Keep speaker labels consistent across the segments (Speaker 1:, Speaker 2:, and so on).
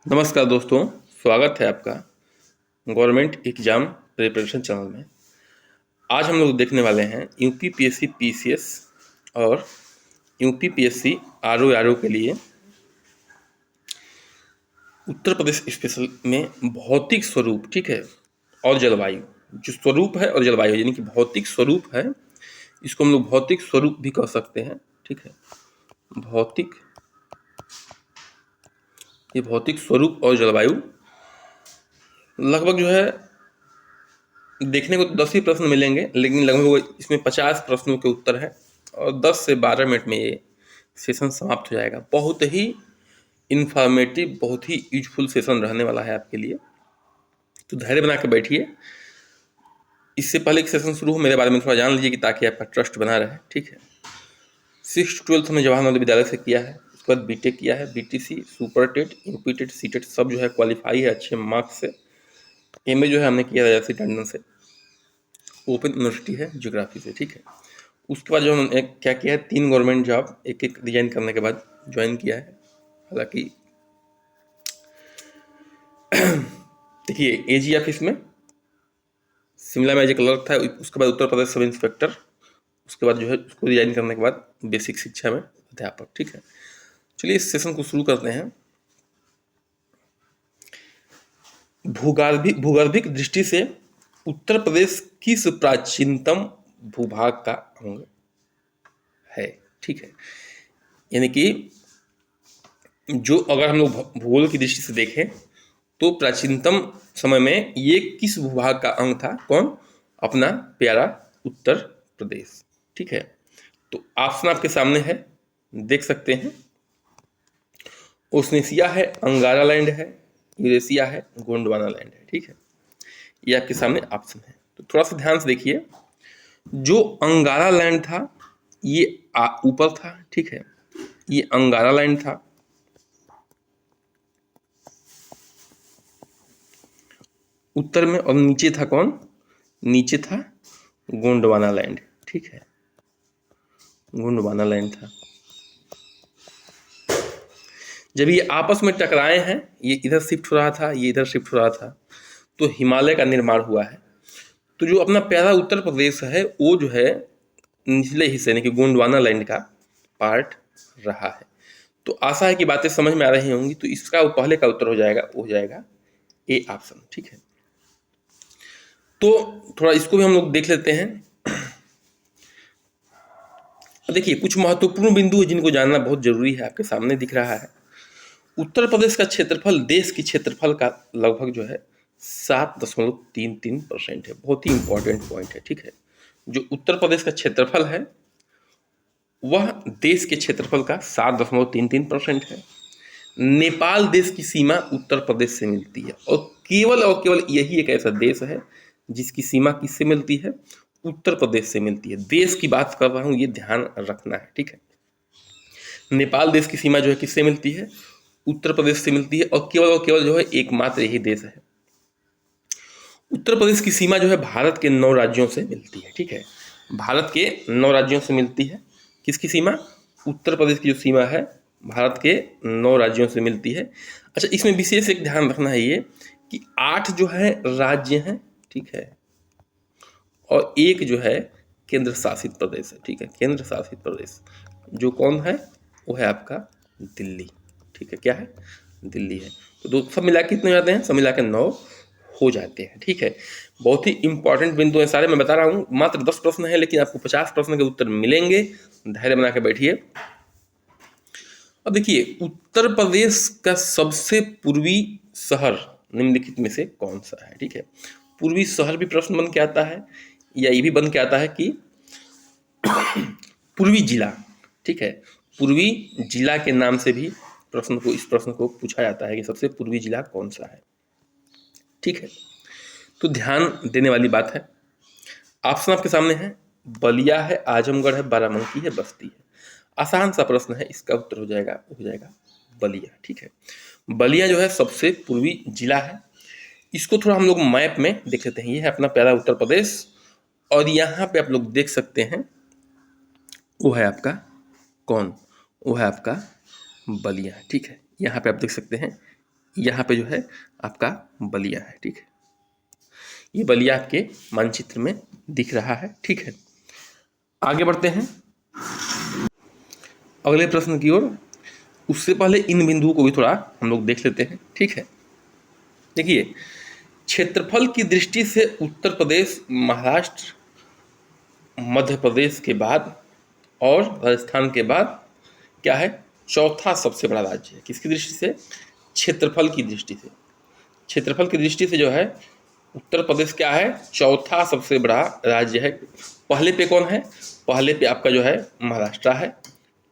Speaker 1: नमस्कार दोस्तों, स्वागत है आपका गवर्नमेंट एग्ज़ाम प्रिपरेशन चैनल में। आज हम लोग देखने वाले हैं यूपीपीएससी पीसीएस और यूपीपीएससी आरओ के लिए उत्तर प्रदेश स्पेशल में भौतिक स्वरूप, ठीक है, और जलवायु। जो स्वरूप है और जलवायु यानी कि भौतिक स्वरूप है, इसको हम लोग भौतिक स्वरूप भी कह सकते हैं, ठीक है। ये भौतिक स्वरूप और जलवायु लगभग जो है देखने को तो 10 ही प्रश्न मिलेंगे, लेकिन लगभग इसमें 50 प्रश्नों के उत्तर है और 10 से 12 मिनट में ये सेशन समाप्त हो जाएगा। बहुत ही इंफॉर्मेटिव, बहुत ही यूजफुल सेशन रहने वाला है आपके लिए, तो धैर्य बना के बैठिए। इससे पहले कि सेशन शुरू हो, मेरे बारे में थोड़ा जान लीजिए कि ताकि आपका ट्रस्ट बना रहे, ठीक है। 6th 12th में जवाहर नवोदय विद्यालय से किया है, उसके बाद बीटेक किया है, BTC, super TET, UPTET, CTET सब जो है क्वालिफाई है अच्छे मार्क्स से। एमए जो है हमने किया राजर्षि टंडन से, ओपन यूनिवर्सिटी है ज्योग्राफी से, ठीक है। उसके बाद जो हमने क्या किया है, 3 गवर्नमेंट जॉब एक एक रिजाइन करने के बाद ज्वाइन किया है। हालांकि देखिए, एजी ऑफिस में शिमला में एज ए क्लर्क था, उसके बाद उत्तर प्रदेश सब इंस्पेक्टर, उसके बाद जो है उसको रिजाइन करने के बाद बेसिक शिक्षा में अध्यापक, ठीक है। चलिए इस सेशन को शुरू करते हैं। भूगर्भिक दृष्टि से उत्तर प्रदेश किस प्राचीनतम भूभाग का अंग है, ठीक है। यानी कि जो अगर हम लोग भूगोल की दृष्टि से देखें तो प्राचीनतम समय में ये किस भूभाग का अंग था? कौन? अपना प्यारा उत्तर प्रदेश, ठीक है। तो ऑप्शन आपके सामने है, देख सकते हैं। ओशनिसिया है, अंगारा लैंड है, यूरेशिया है, गोंडवाना लैंड है, ठीक है। ये आपके सामने ऑप्शन है, तो थोड़ा सा ध्यान से देखिए। जो अंगारा लैंड था ये ऊपर था, ठीक है, ये अंगारा लैंड था। उत्तर में, और नीचे था कौन? नीचे था गोंडवाना लैंड, ठीक है, गोंडवाना लैंड था। जब ये आपस में टकराए हैं, ये इधर शिफ्ट हो रहा था, ये इधर शिफ्ट हो रहा था, तो हिमालय का निर्माण हुआ है। तो जो अपना प्यारा उत्तर प्रदेश है वो जो है निचले हिस्से यानी कि गोंडवाना लैंड का पार्ट रहा है। तो आशा है कि बातें समझ में आ रही होंगी। तो इसका वो पहले का उत्तर हो जाएगा ए ऑप्शन, ठीक है। तो थोड़ा इसको भी हम लोग देख लेते हैं। देखिए, कुछ महत्वपूर्ण बिंदु है जिनको जानना बहुत जरूरी है, आपके सामने दिख रहा है। उत्तर प्रदेश का क्षेत्रफल देश की क्षेत्रफल का लगभग जो है 7.33% है। बहुत ही इंपॉर्टेंट पॉइंट है, ठीक है। जो उत्तर प्रदेश का क्षेत्रफल है वह देश के क्षेत्रफल का 7.33% है। नेपाल देश की सीमा उत्तर प्रदेश से मिलती है और केवल यही एक ऐसा देश है जिसकी सीमा किससे मिलती है? उत्तर प्रदेश से मिलती है। देश की बात कर रहा हूं, ये ध्यान रखना है, ठीक है। नेपाल देश की सीमा जो है किससे मिलती है? उत्तर प्रदेश से मिलती है और केवल जो है एकमात्र यही देश है। उत्तर प्रदेश की सीमा जो है भारत के 9 राज्यों से मिलती है, ठीक है। भारत के 9 राज्यों से मिलती है। किसकी सीमा? उत्तर प्रदेश की जो सीमा है भारत के 9 राज्यों से मिलती है। अच्छा, इसमें विशेष एक ध्यान रखना है ये कि 8 जो है राज्य हैं, ठीक है, और एक जो है केंद्र शासित प्रदेश है, ठीक है। केंद्र शासित प्रदेश जो कौन है? वो है आपका दिल्ली, ठीक है। क्या है? दिल्ली है। तो दो सब मिला के कितने हो जाते हैं? सब मिला के 9 हो जाते हैं, ठीक है। बहुत ही इंपॉर्टेंट बिंदु है सारे, मैं बता रहा हूँ। मात्र 10 प्रश्न है लेकिन आपको 50 प्रश्न के उत्तर मिलेंगे। धैर्य बना के बैठिए। अब देखिए, उत्तर प्रदेश का सबसे पूर्वी शहर निम्नलिखित में से कौन सा है, ठीक है। पूर्वी शहर भी प्रश्न बन के आता है, या ये भी बन के आता है कि पूर्वी जिला, ठीक है। पूर्वी जिला के नाम से भी इस प्रश्न को पूछा जाता है कि सबसे पूर्वी जिला कौन सा है, ठीक है। तो ध्यान देने वाली बात है। ऑप्शन आपके सामने है, बलिया है, आजमगढ़ है, बाराबंकी है, बस्ती है। आसान सा प्रश्न है, इसका उत्तर हो जाएगा बलिया, ठीक है। बलिया जो है सबसे पूर्वी जिला है। इसको थोड़ा हम लोग मैप में देख लेते हैं। ये है अपना प्यारा उत्तर प्रदेश और यहाँ पे आप लोग देख सकते हैं वो है आपका कौन? वो है आपका बलिया, ठीक है। यहाँ पे आप देख सकते हैं यहाँ पे जो है आपका बलिया है, ठीक है। ये बलिया आपके मानचित्र में दिख रहा है, ठीक है। आगे बढ़ते हैं अगले प्रश्न की ओर। उससे पहले इन बिंदुओं को भी थोड़ा हम लोग देख लेते हैं, ठीक है। देखिए, क्षेत्रफल की दृष्टि से उत्तर प्रदेश, महाराष्ट्र, मध्य प्रदेश के बाद और राजस्थान के बाद क्या है, चौथा सबसे बड़ा राज्य है। किसकी दृष्टि से? क्षेत्रफल की दृष्टि से। क्षेत्रफल की दृष्टि से जो है उत्तर प्रदेश क्या है, चौथा सबसे बड़ा राज्य है। पहले पे कौन है? पहले पे आपका जो है महाराष्ट्र है,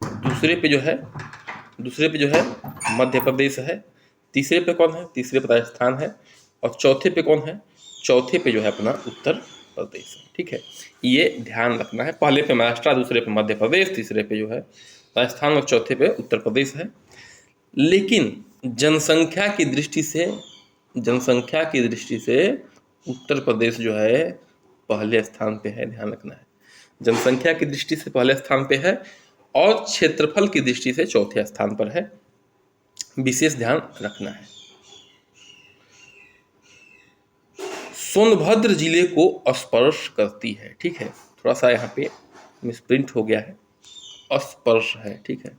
Speaker 1: दूसरे पे जो है मध्य प्रदेश है, तीसरे पे कौन है? तीसरे पे राजस्थान है, और चौथे पे कौन है? चौथे पे जो है अपना उत्तर प्रदेश है, ठीक है। ये ध्यान रखना है, पहले पे महाराष्ट्र, दूसरे पे मध्य प्रदेश, तीसरे पे जो है राजस्थान और चौथे पे उत्तर प्रदेश है। लेकिन जनसंख्या की दृष्टि से उत्तर प्रदेश जो है पहले स्थान पे है, ध्यान रखना है। जनसंख्या की दृष्टि से पहले स्थान पे है और क्षेत्रफल की दृष्टि से चौथे स्थान पर है, विशेष ध्यान रखना है। सोनभद्र जिले को स्पर्श करती है, ठीक है। थोड़ा सा यहाँ पे मिसप्रिंट हो गया है, स्पर्श है, ठीक है।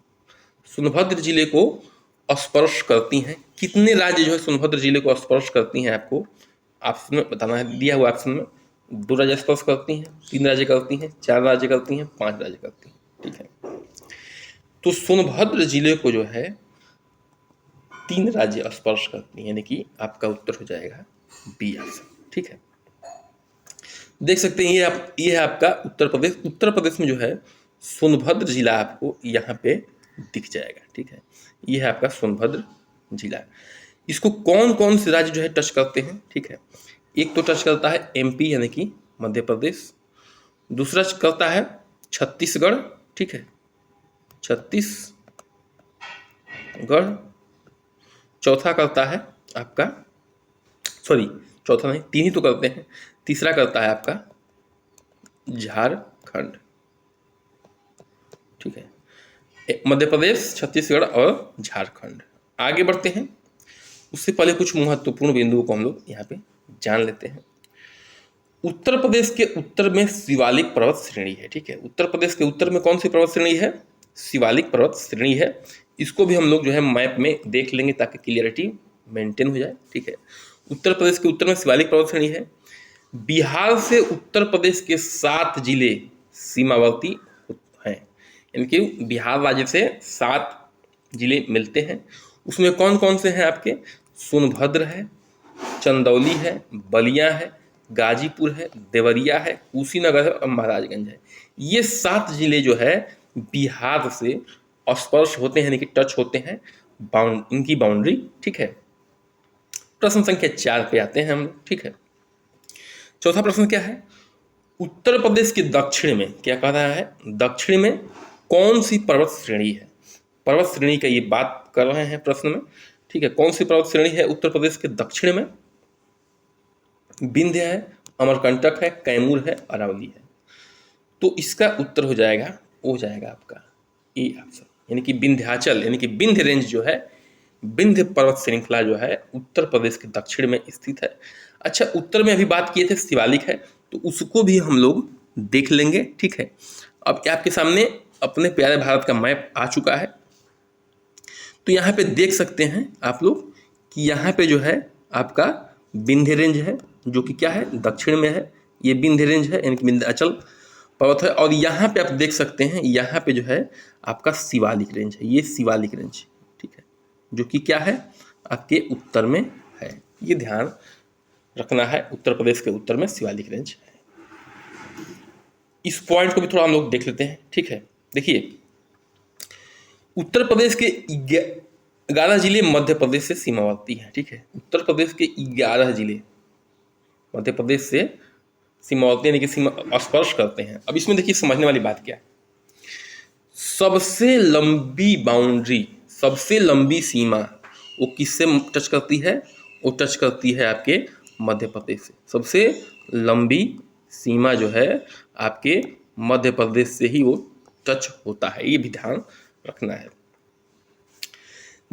Speaker 1: सोनभद्र जिले को स्पर्श करती हैं। कितने राज्य जो है सोनभद्र जिले को स्पर्श करती हैं, आपको ऑप्शन में बताना है, दिया हुआ ऑप्शन में। 2 राज्य स्पर्श करती हैं, 3 राज्य करती हैं, 4 राज्य करती हैं, 5 राज्य करती हैं, ठीक है। तो सोनभद्र जिले को जो है 3 राज्य स्पर्श करती हैं, यानी कि आपका उत्तर हो जाएगा बी ऑप्शन, ठीक है। देख सकते हैं ये है आपका उत्तर प्रदेश। उत्तर प्रदेश में जो है सोनभद्र जिला आपको यहाँ पे दिख जाएगा, ठीक है। ये है आपका सोनभद्र जिला। इसको कौन कौन से राज्य जो है टच करते हैं, ठीक है। एक तो टच करता है एमपी यानी कि मध्य प्रदेश, दूसरा करता है छत्तीसगढ़, ठीक है, छत्तीसगढ़, चौथा करता है आपका, सॉरी चौथा नहीं, 3 ही तो करते हैं, तीसरा करता है आपका झारखंड, ठीक है। मध्य प्रदेश, छत्तीसगढ़ और झारखंड। आगे बढ़ते हैं, उससे पहले कुछ महत्वपूर्ण बिंदुओं को हम लोग यहाँ पे जान लेते हैं। उत्तर प्रदेश के उत्तर में शिवालिक पर्वत श्रेणी है, ठीक है। उत्तर प्रदेश के उत्तर में कौन सी पर्वत श्रेणी है? शिवालिक पर्वत श्रेणी है। इसको भी हम लोग जो है मैप में देख लेंगे ताकि क्लियरिटी मेंटेन हो जाए, ठीक है। उत्तर प्रदेश के उत्तर में शिवालिक पर्वत श्रेणी है। बिहार से उत्तर प्रदेश के 7 जिले सीमावर्ती हैं, यानी कि बिहार राज्य से 7 जिले मिलते हैं। उसमें कौन कौन से हैं आपके? सोनभद्र है, चंदौली है, बलिया है, गाजीपुर है, देवरिया है, कुशीनगर है और महाराजगंज है। ये 7 जिले जो है बिहार से स्पर्श होते हैं, यानी कि टच होते हैं, इनकी बाउंड्री, ठीक है। प्रश्न संख्या 4 पे आते हैं हम, ठीक है। चौथा प्रश्न क्या है? उत्तर प्रदेश के दक्षिण में क्या कह रहा है? दक्षिण में कौन सी पर्वत श्रेणी है? पर्वत श्रेणी का ये बात कर रहे हैं प्रश्न में, ठीक है। कौन सी पर्वत श्रेणी है उत्तर प्रदेश के दक्षिण में? विंध्य है, अमरकंटक है, कैमूर है, अरावली है। तो इसका उत्तर हो जाएगा आपका ए ऑप्शन, यानी कि विंध्याचल, यानी कि विंध्य रेंज जो है, विंध्य पर्वत श्रृंखला जो है उत्तर प्रदेश के दक्षिण में स्थित है। अच्छा, उत्तर में अभी बात किए थे शिवालिक है, तो उसको भी हम लोग देख लेंगे, ठीक है। अब क्या आपके सामने अपने प्यारे भारत का मैप आ चुका है, तो यहाँ पे देख सकते हैं आप लोग कि यहाँ पे जो है आपका विंध्य रेंज है, जो कि क्या है, दक्षिण में है। ये विंध्य रेंज है, यानी कि विंध्याचल पर्वत है। और यहाँ पे आप देख सकते हैं, यहाँ पे जो है आपका शिवालिक रेंज है, ये शिवालिक रेंज, ठीक है, जो कि क्या है, आपके उत्तर में है। ये ध्यान रखना है, उत्तर प्रदेश के उत्तर में शिवालिक रेंज है। इस पॉइंट को भी थोड़ा हम लोग देख लेते हैं, ठीक है। देखिए, उत्तर प्रदेश के 11 जिले मध्य प्रदेश से सीमावर्ती हैं, ठीक है। उत्तर प्रदेश के 11 जिले मध्य प्रदेश से सीमावर्ती, यानी कि सीमा स्पर्श करते हैं। अब इसमें देखिए समझने वाली बात क्या है, सबसे लंबी बाउंड्री, सबसे लंबी सीमा वो किससे टच करती है? वो टच करती है आपके मध्य प्रदेश से। सबसे लंबी सीमा जो है आपके मध्य प्रदेश से ही वो टच होता है, ये भी ध्यान रखना है।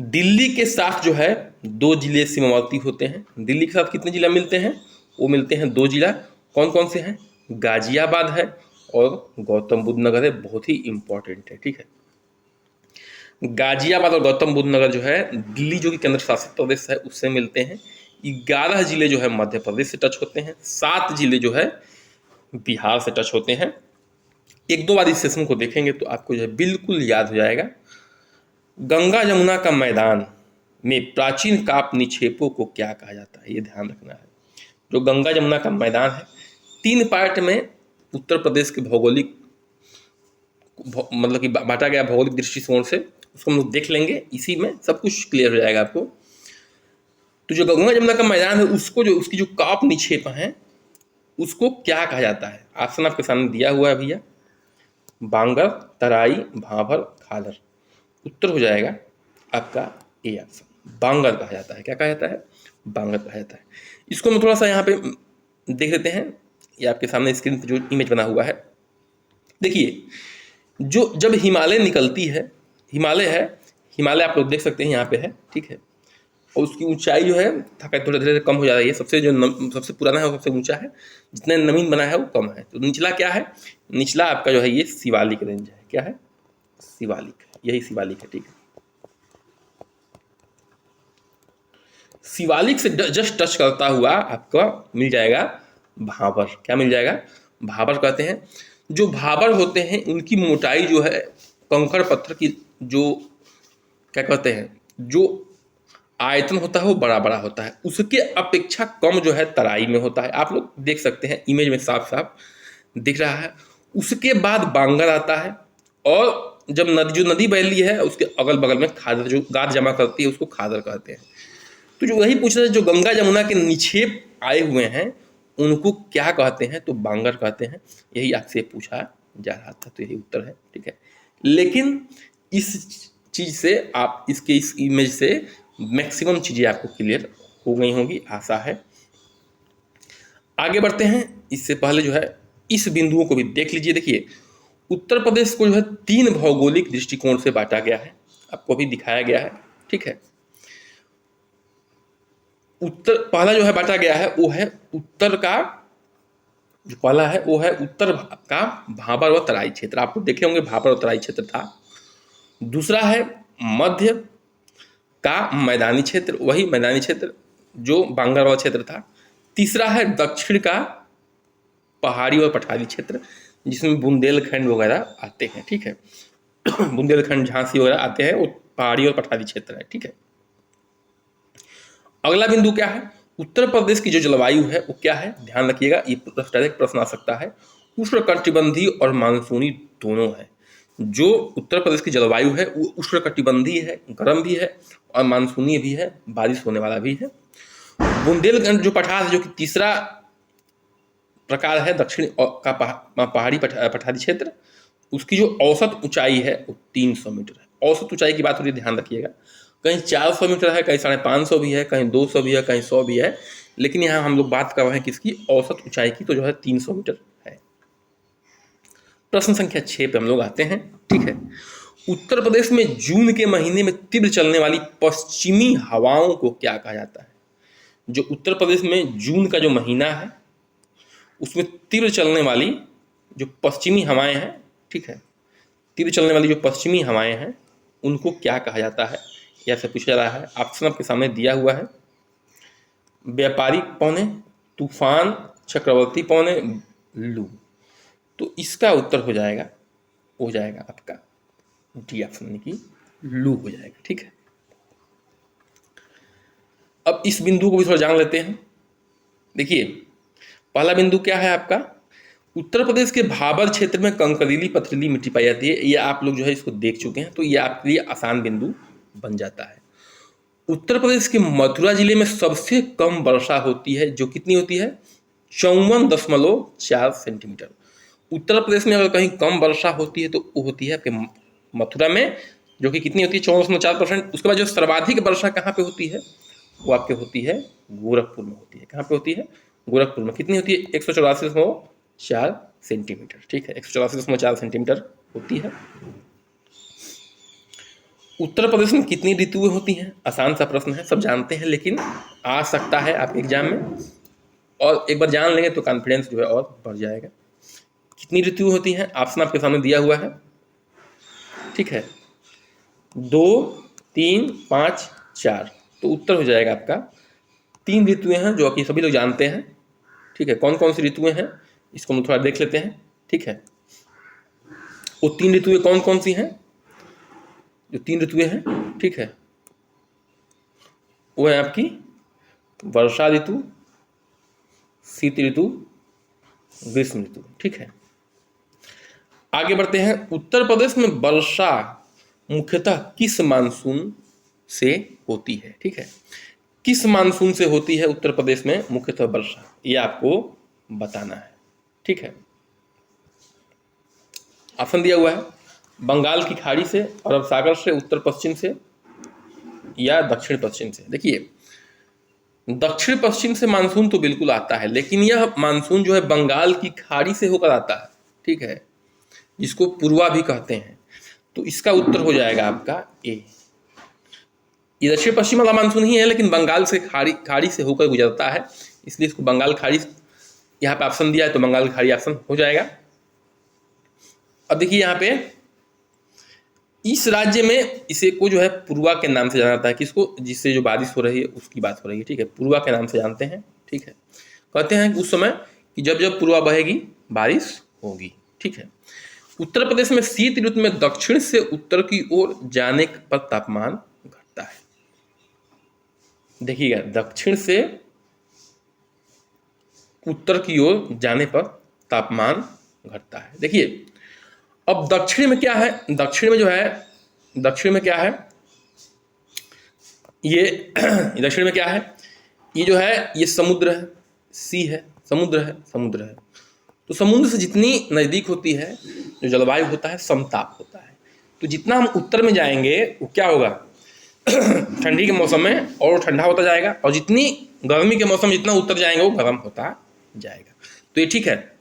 Speaker 1: दिल्ली के साथ जो है 2 जिले सीमावर्ती होते हैं। दिल्ली के साथ कितने जिला मिलते हैं? वो मिलते हैं 2 जिला। कौन कौन से हैं? गाजियाबाद है और गौतम बुद्ध नगर है। बहुत ही इंपॉर्टेंट है, ठीक है। गाजियाबाद और गौतम बुद्ध नगर जो है दिल्ली जो कि केंद्र शासित प्रदेश है उससे मिलते हैं। 11 जिले जो है मध्य प्रदेश से टच होते हैं। 7 जिले जो है बिहार से टच होते हैं। एक दो बार इस सेशन को देखेंगे तो आपको जो है बिल्कुल याद हो जाएगा। गंगा जमुना का मैदान में प्राचीन काप निक्षेपों को क्या कहा जाता है, ये ध्यान रखना है। जो गंगा जमुना का मैदान है 3 पार्ट में उत्तर प्रदेश के भौगोलिक मतलब कि बांटा गया भौगोलिक दृष्टिकोण से, उसको हम लोग देख लेंगे। इसी में सब कुछ क्लियर हो जाएगा आपको। तो जो गंगा जमुना का मैदान है उसको जो उसकी जो काप निक्षेप हैं उसको क्या कहा जाता है? ऑप्शन आपके सामने दिया हुआ है भैया, बांगर, तराई, भाभर, खालर। उत्तर हो जाएगा आपका ए ऑप्शन, बांगर कहा जाता है। क्या कहा जाता है? बांगर कहा जाता है। इसको हम थोड़ा सा यहाँ पे देख लेते हैं। ये आपके सामने स्क्रीन पर जो इमेज बना हुआ है, देखिए, जो जब हिमालय निकलती है, हिमालय है, हिमालय आप लोग देख सकते हैं यहाँ पे है, ठीक है। और उसकी ऊंचाई जो है थोड़ा धीरे धीरे कम हो जा रही है। सबसे जो सबसे पुराना है वो सबसे ऊंचा है, जितना नवीन बना है वो कम है। तो निचला क्या है? निचला आपका जो है ये शिवालिक रेंज है। क्या है? शिवालिक, यही शिवालिक है, ठीक है। शिवालिक से जस्ट टच करता हुआ आपका मिल जाएगा भाबर। क्या मिल जाएगा? भाबर कहते हैं। जो भाबर होते हैं उनकी मोटाई जो है कंकड़ पत्थर की जो क्या कहते हैं जो आयतन होता है वो बड़ा बड़ा होता है, उसके अपेक्षा कम जो है तराई में होता है। आप लोग देख सकते हैं इमेज में साफ साफ दिख रहा है। उसके बाद बांगर आता है, और जब नदी जो नदी बहली है उसके अगल बगल में खादर जो गाद जमा करती है उसको खादर कहते हैं। तो जो वही पूछ रहे हैं, जो गंगा जमुना के निक्षेप आए हुए हैं उनको क्या कहते हैं? तो बांगर कहते हैं। यही आपसे पूछा जा रहा था, तो यही उत्तर है, ठीक है। लेकिन इस चीज से आप इसके इस इमेज से मैक्सिमम चीजें आपको क्लियर हो गई होंगी, आशा है। आगे बढ़ते हैं। इससे पहले जो है इस बिंदुओं को भी देख लीजिए। देखिए, उत्तर प्रदेश को जो है 3 भौगोलिक दृष्टिकोण से बांटा गया है, आपको भी दिखाया गया है, ठीक है। उत्तर पहला जो है बांटा गया है वो है उत्तर का, जो पहला है वो है उत्तर का भाबर व तराई क्षेत्र। आप लोग देखे होंगे भाबर और तराई क्षेत्र था। दूसरा है मध्य का मैदानी क्षेत्र, वही मैदानी क्षेत्र जो बांगर वाला क्षेत्र था। तीसरा है दक्षिण का पहाड़ी और पठारी क्षेत्र, जिसमें बुंदेलखंड वगैरह आते हैं, ठीक है। बुंदेलखंड, झांसी वगैरह आते हैं, वो पहाड़ी और पठारी क्षेत्र है, ठीक है। अगला बिंदु क्या है? उत्तर प्रदेश की जो जलवायु है वो क्या है? ध्यान रखिएगा, ये डायरेक्ट प्रश्न आ सकता है। उष्णकटिबंधीय और मानसूनी दोनों है। जो उत्तर प्रदेश की जलवायु है वो उष्णकटिबंधीय है, गर्म भी है और मानसूनी भी है, बारिश होने वाला भी है। बुंदेलखंड जो पठार है, जो कि तीसरा प्रकार है दक्षिण का पहाड़ी पठारी क्षेत्र, उसकी जो औसत ऊंचाई है वो 300 मीटर है। औसत ऊंचाई की बात हो रही है, ध्यान रखिएगा। कहीं 400 मीटर है, कहीं 550 भी है, कहीं 200 भी है, कहीं 100 भी है। लेकिन यहाँ हम लोग बात कर रहे हैं किसकी? औसत ऊंचाई की, तो जो है 300 मीटर है। प्रश्न संख्या 6 पे हम लोग आते हैं, ठीक है। उत्तर प्रदेश में जून के महीने में तीव्र चलने वाली पश्चिमी हवाओं को क्या कहा जाता है? जो उत्तर प्रदेश में जून का जो महीना है उसमें तीव्र चलने वाली जो पश्चिमी हवाएं हैं, ठीक है, तीव्र चलने वाली जो पश्चिमी हवाएं हैं उनको क्या कहा जाता है? यह से पूछा जा रहा है। ऑप्शन आपके सामने दिया हुआ है, व्यापारिक पौने, तूफान, चक्रवर्ती पौने, लू। तो इसका उत्तर हो जाएगा आपका डी ऑप्शन, की लू हो जाएगा, ठीक है। अब इस बिंदु को भी थोड़ा जान लेते हैं। देखिए, पहला बिंदु क्या है आपका? उत्तर प्रदेश के भाबर क्षेत्र में कंकरीली पथरीली मिट्टी पाई जाती है। ये आप लोग जो है इसको देख चुके हैं, तो ये आपके लिए आसान बिंदु बन जाता है। उत्तर प्रदेश के मथुरा जिले में सबसे कम वर्षा होती है, जो कितनी होती है? 54.4 सेंटीमीटर। उत्तर प्रदेश में अगर कहीं कम वर्षा होती है तो वो होती है आपके मथुरा में, जो कि कितनी होती है? 54.4%। उसके बाद जो सर्वाधिक वर्षा कहाँ पे होती है? वो आपके होती है गोरखपुर में होती है। कहाँ पे होती है? गोरखपुर में। कितनी होती है? 184.4 सेंटीमीटर, ठीक है, 184.4 सेंटीमीटर होती है। उत्तर प्रदेश में कितनी ऋतुएं होती हैं? आसान सा प्रश्न है, सब जानते हैं, लेकिन आ सकता है आपके एग्जाम में, और एक बार जान लेंगे तो कॉन्फिडेंस जो है और बढ़ जाएगा। कितनी ऋतुएं होती हैं? ऑप्शन आपके सामने दिया हुआ है, ठीक है, 2, 3, 5, 4। तो उत्तर हो जाएगा आपका 3 ऋतुएं हैं, जो कि सभी लोग जानते हैं, ठीक है। कौन कौन सी ऋतुएं हैं इसको हम थोड़ा देख लेते हैं, ठीक है। वो 3 ऋतुएं कौन कौन सी हैं? जो 3 ऋतुएं हैं, ठीक है, वो है आपकी वर्षा ऋतु, शीत ऋतु, ग्रीष्म ऋतु, ठीक है। आगे बढ़ते हैं। उत्तर प्रदेश में वर्षा मुख्यतः किस मानसून से होती है? ठीक है, किस मानसून से होती है उत्तर प्रदेश में मुख्यतः वर्षा, ये आपको बताना है, ठीक है। ऑप्शन दिया हुआ है, बंगाल की खाड़ी से, अरब सागर से, उत्तर पश्चिम से, या दक्षिण पश्चिम से। देखिए, दक्षिण पश्चिम से मानसून तो बिल्कुल आता है, लेकिन यह मानसून जो है बंगाल की खाड़ी से होकर आता है, ठीक है, जिसको पूर्वा भी कहते हैं। तो इसका उत्तर हो जाएगा आपका ए। ये दक्षिण पश्चिम वाला मानसून ही है, लेकिन बंगाल से खाड़ी से होकर गुजरता है, इसलिए इसको बंगाल खाड़ी यहाँ पे ऑप्शन दिया है, तो बंगाल की खाड़ी ऑप्शन हो जाएगा। अब देखिए यहाँ पे इस राज्य में इसे को जो है पूर्वा के नाम से जाना जाता है। किसको? जिससे जो बारिश हो रही है उसकी बात हो रही है, ठीक है, पूर्वा के नाम से जानते हैं, ठीक है। कहते हैं कि उस समय कि जब जब पूर्वा बहेगी बारिश होगी, ठीक है। उत्तर प्रदेश में शीत ऋतु में दक्षिण से उत्तर की ओर जाने पर तापमान घटता है। देखिएगा, दक्षिण से उत्तर की ओर जाने पर तापमान घटता है। देखिए, अब दक्षिण में क्या है? दक्षिण में जो है, दक्षिण में क्या है? ये दक्षिण में क्या है? ये जो है ये समुद्र है, सी है, समुद्र है, समुद्र है। तो समुद्र से जितनी नज़दीक होती है जो जलवायु होता है समताप होता है। तो जितना हम उत्तर में जाएंगे वो क्या होगा? ठंडी के मौसम में और ठंडा होता जाएगा, और जितनी गर्मी के मौसम जितना उत्तर जाएंगे वो गर्म होता जाएगा। तो ये ठीक है,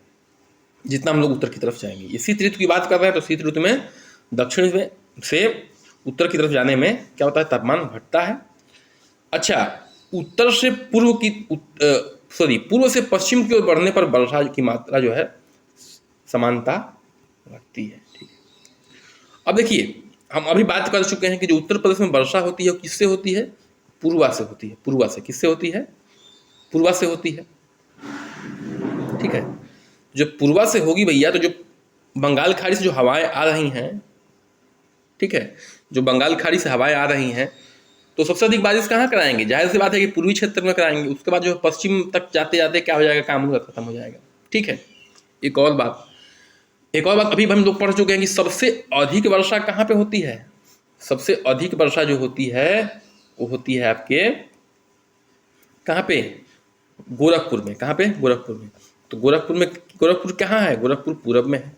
Speaker 1: जितना हम लोग उत्तर की तरफ जाएंगे। ये शीत ऋतु की बात कर रहे हैं, तो शीत ऋतु में दक्षिण में से उत्तर की तरफ जाने में क्या होता है? तापमान घटता है। अच्छा, उत्तर से पूर्व की पूर्व से पश्चिम की ओर बढ़ने पर वर्षा की मात्रा जो है समानता घटती है, ठीक है। अब देखिए, हम अभी बात कर चुके हैं कि जो उत्तर प्रदेश में वर्षा होती है वो किससे होती है? पूर्वा से होती है। पूर्वा से किससे होती है? पूर्वा से होती है, ठीक है। जो पूर्वा से होगी भैया, तो जो बंगाल खाड़ी से जो हवाएं आ रही हैं, ठीक है, जो बंगाल खाड़ी से हवाएं आ रही हैं, तो सबसे अधिक बारिश कहाँ कराएंगे? जाहिर सी बात है कि पूर्वी क्षेत्र में कराएंगे। उसके बाद जो पश्चिम तक जाते जाते क्या हो जाएगा? काम उनका खत्म हो जाएगा, ठीक है। एक और बात अभी हम लोग पढ़ चुके हैं कि सबसे अधिक वर्षा कहाँ पे होती है? सबसे अधिक वर्षा जो होती है वो होती है आपके कहाँ पे? गोरखपुर में। कहाँ पे? गोरखपुर में। तो गोरखपुर कहाँ है? गोरखपुर पूरब में है।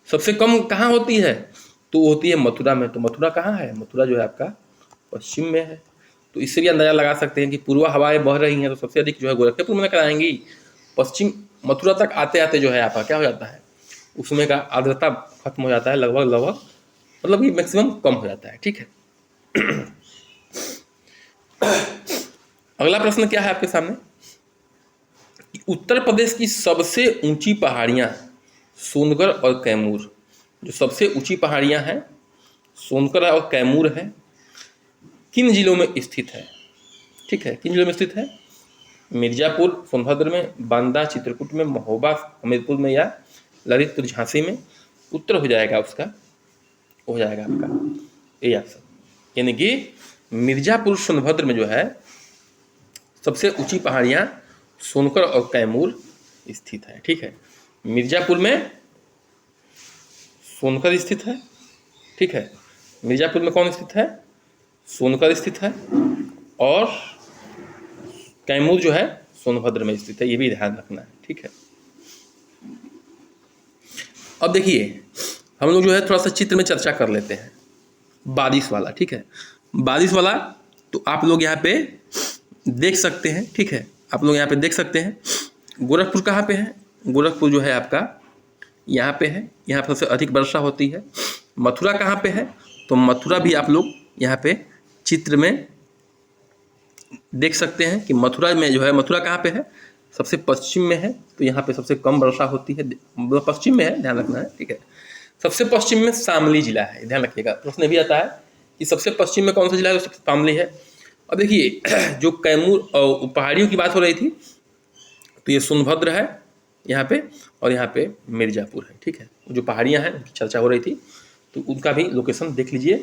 Speaker 1: सबसे कम कहाँ होती है? तो होती है मथुरा में। तो मथुरा कहाँ है? मथुरा जो है आपका पश्चिम में है। तो इससे भी अंदाजा लगा सकते हैं कि पूर्वा हवाएं बह रही हैं, तो सबसे अधिक जो है गोरखपुर में कराएंगी। पश्चिम मथुरा तक आते आते जो है आपका क्या हो जाता है? उसमें का आर्द्रता खत्म हो जाता है, लगभग मतलब कि मैक्सिमम कम हो जाता है, ठीक है। अगला प्रश्न क्या है आपके सामने? उत्तर प्रदेश की सबसे ऊंची पहाड़ियां सोनगढ़ और कैमूर। जो सबसे ऊंची पहाड़ियां हैं सोनगढ़ और कैमूर है, किन जिलों में स्थित है? ठीक है, किन जिलों में स्थित है? मिर्जापुर सोनभद्र में, बांदा चित्रकूट में, महोबा हमीरपुर में, या ललितपुर झांसी में। उत्तर हो जाएगा उसका, हो जाएगा आपका ए ऑप्शन, यानी कि मिर्जापुर सोनभद्र में जो है सबसे ऊंची पहाड़ियां सोनगढ़ और कैमूर स्थित है, ठीक है। मिर्जापुर में सोनगढ़ स्थित है, ठीक है। मिर्जापुर में कौन स्थित है? सोनगढ़ स्थित है, और कैमूर जो है सोनभद्र में स्थित है, ये भी ध्यान रखना है, ठीक है। अब देखिए, हम लोग जो है थोड़ा सा चित्र में चर्चा कर लेते हैं, बारिश वाला, ठीक है। बारिश वाला तो आप लोग यहाँ पे देख सकते हैं, ठीक है, आप लोग यहाँ पे देख सकते हैं। गोरखपुर कहाँ पे है? गोरखपुर जो है आपका यहाँ पे है, यहाँ पर सबसे अधिक वर्षा होती है। मथुरा कहाँ पे है? तो मथुरा भी आप लोग यहाँ पे चित्र में देख सकते हैं कि मथुरा में जो है, मथुरा कहाँ पे है, सबसे पश्चिम में है, तो यहाँ पे सबसे कम वर्षा होती है, पश्चिम में है, ध्यान रखना है, ठीक है। सबसे पश्चिम में शामली जिला है, ध्यान रखिएगा, प्रश्न भी आता है कि सबसे पश्चिम में कौन सा जिला है, तो शामली है। और देखिए जो कैमूर और पहाड़ियों की बात हो रही थी, तो ये सोनभद्र है यहाँ पे, और यहाँ पे मिर्ज़ापुर है, ठीक है। जो पहाड़ियाँ हैं उनकी चर्चा हो रही थी, तो उनका भी लोकेशन देख लीजिए,